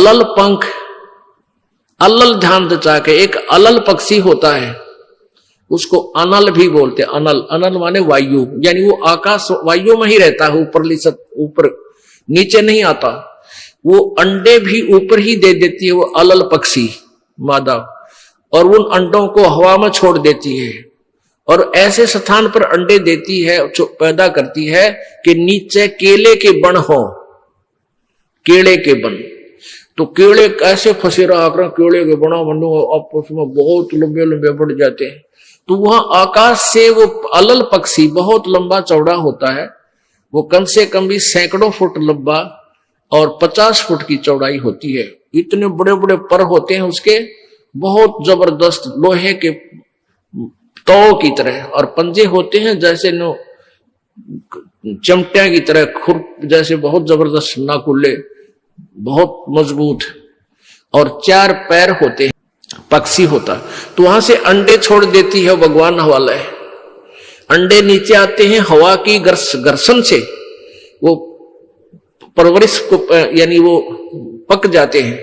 अलल पंख, अलल ध्यान दचा के एक अलल पक्षी होता है, उसको अनल भी बोलते हैं। अनल, अनल माने वायु, यानी वो आकाश वायु में ही रहता है, ऊपर नीचे नहीं आता। वो अंडे भी ऊपर ही दे देती है, वो अलल पक्षी मादा, और उन अंडों को हवा में छोड़ देती है और ऐसे स्थान पर अंडे देती है, पैदा करती है कि नीचे केले के बन हो, केले के बन। तो केले कैसे फंसे रहा कर, केले के बना बनो आपस में बहुत लंबे लंबे बढ़ जाते हैं। तो वहां आकाश से वो अलल पक्षी बहुत लंबा चौड़ा होता है, वो कम से कम भी सैकड़ों फुट लंबा और 50 फुट की चौड़ाई होती है। इतने बड़े बड़े पर होते हैं उसके, बहुत जबरदस्त लोहे के तौ की तरह, और पंजे होते हैं जैसे नो चमटिया की तरह, खुर जैसे बहुत जबरदस्त नाकुल्ले, बहुत मजबूत, और 4 पैर होते हैं, पक्षी होता। तो वहां से अंडे छोड़ देती है, भगवान हवाला है। अंडे नीचे आते हैं हवा की घर्षण से, वो परवरिश को यानी वो पक जाते हैं,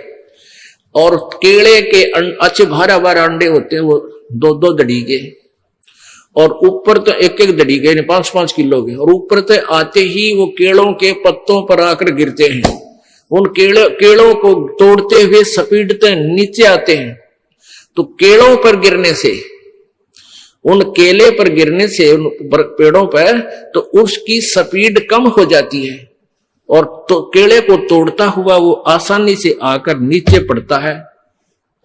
और केले के अच्छे भारा भारा अंडे होते हैं, वो 2-2 दड़ी के, और ऊपर तो 1-1 दड़ी के 5-5 किलो के, और ऊपर तो आते ही वो केलों के पत्तों पर आकर गिरते हैं। उन केलों को तोड़ते हुए सपीटते नीचे आते हैं। तो केलों पर गिरने से, उन केले पर गिरने से उन पेड़ों पर, तो उसकी स्पीड कम हो जाती है, और तो केले को तोड़ता हुआ वो आसानी से आकर नीचे पड़ता है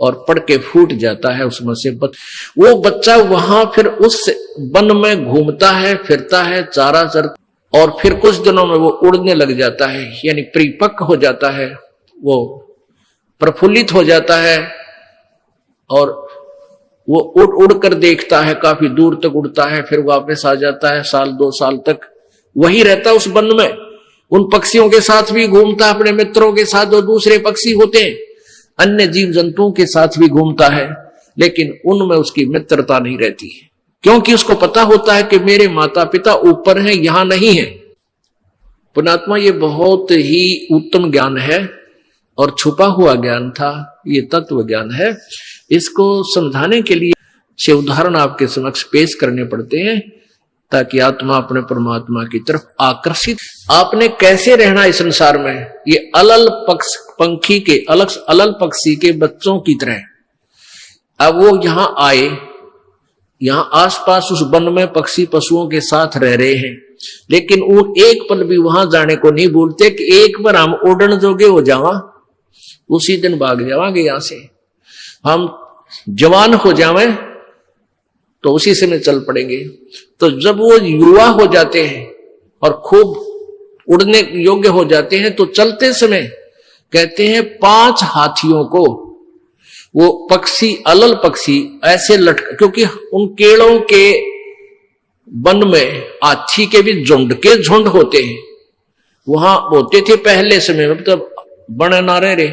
और पड़ के फूट जाता है। उसमें से वो बच्चा वहां फिर उस वन में घूमता है, फिरता है, चारा चरता, और फिर कुछ दिनों में वो उड़ने लग जाता है, यानी परिपक्व हो जाता है, वो प्रफुल्लित हो जाता है, और वो उड़ कर देखता है, काफी दूर तक उड़ता है, फिर वापस आ जाता है। 1-2 साल तक वही रहता है उस वन में, उन पक्षियों के साथ भी घूमता है, अपने मित्रों के साथ, जो दूसरे पक्षी होते हैं, अन्य जीव जंतुओं के साथ भी घूमता है, लेकिन उनमें उसकी मित्रता नहीं रहती है, क्योंकि उसको पता होता है कि मेरे माता पिता ऊपर हैं, यहां नहीं है। पुण्यात्मा, ये बहुत ही उत्तम ज्ञान है और छुपा हुआ ज्ञान था, ये तत्व ज्ञान है। इसको समझाने के लिए से उदाहरण आपके समक्ष पेश करने पड़ते हैं, ताकि आत्मा अपने परमात्मा की तरफ आकर्षित। आपने कैसे रहना इस संसार में, ये अलल पंखी के अलल पक्षी के बच्चों की तरह। अब वो यहां आए, यहां आसपास उस वन में पक्षी पशुओं के साथ रह रहे हैं, लेकिन वो एक पल भी वहां जाने को नहीं भूलते कि एक बार हम उड़न जोगे हो जावा, उसी दिन भाग जावांगे यहां से, हम जवान हो जावे तो उसी समय चल पड़ेंगे। तो जब वो युवा हो जाते हैं और खूब उड़ने योग्य हो जाते हैं, तो चलते समय कहते हैं 5 हाथियों को वो पक्षी, अलल पक्षी ऐसे क्योंकि उन केलों के वन में हाथी के भी झुंड के झुंड होते हैं, वहां होते थे पहले समय में, मतलब बने ना रहे,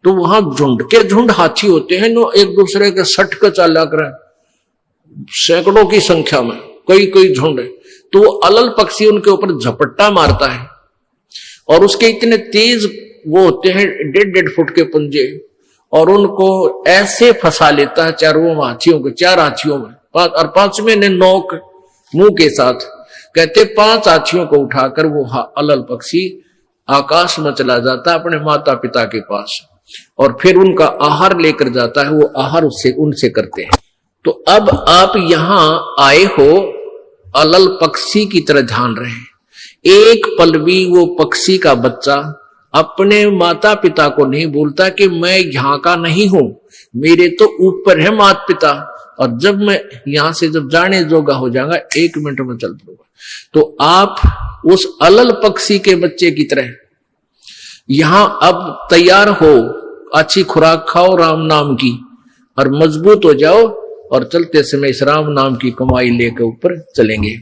तो वहां झुंड के झुंड हाथी होते हैं, नो एक दूसरे के सट के चाला करें, सैकड़ों की संख्या में, कई झुंड है। तो वो अलल पक्षी उनके ऊपर झपट्टा मारता है, और उसके इतने तेज वो होते हैं 1.5 फुट के पंजे, और उनको ऐसे फंसा लेता है 4 हाथियों में, और 5वें ने नोक मुंह के साथ। कहते 5 हाथियों को उठाकर वो अलल पक्षी आकाश में चला जाता है अपने माता पिता के पास, और फिर उनका आहार लेकर जाता है, वो आहार उनसे करते हैं। तो अब आप यहां आए हो, अलल पक्षी की तरह ध्यान रहे। एक पल भी वो पक्षी का बच्चा अपने माता पिता को नहीं भूलता कि मैं यहां का नहीं हूं, मेरे तो ऊपर है माता पिता, और जब मैं यहां से जब जाने जोगा हो जाऊंगा 1 मिनट में चल पड़ूंगा। तो आप उस अलल पक्षी के बच्चे की तरह यहां अब तैयार हो, अच्छी खुराक खाओ राम नाम की, और मजबूत हो जाओ, और चलते समय इस राम नाम की कमाई लेकर ऊपर चलेंगे।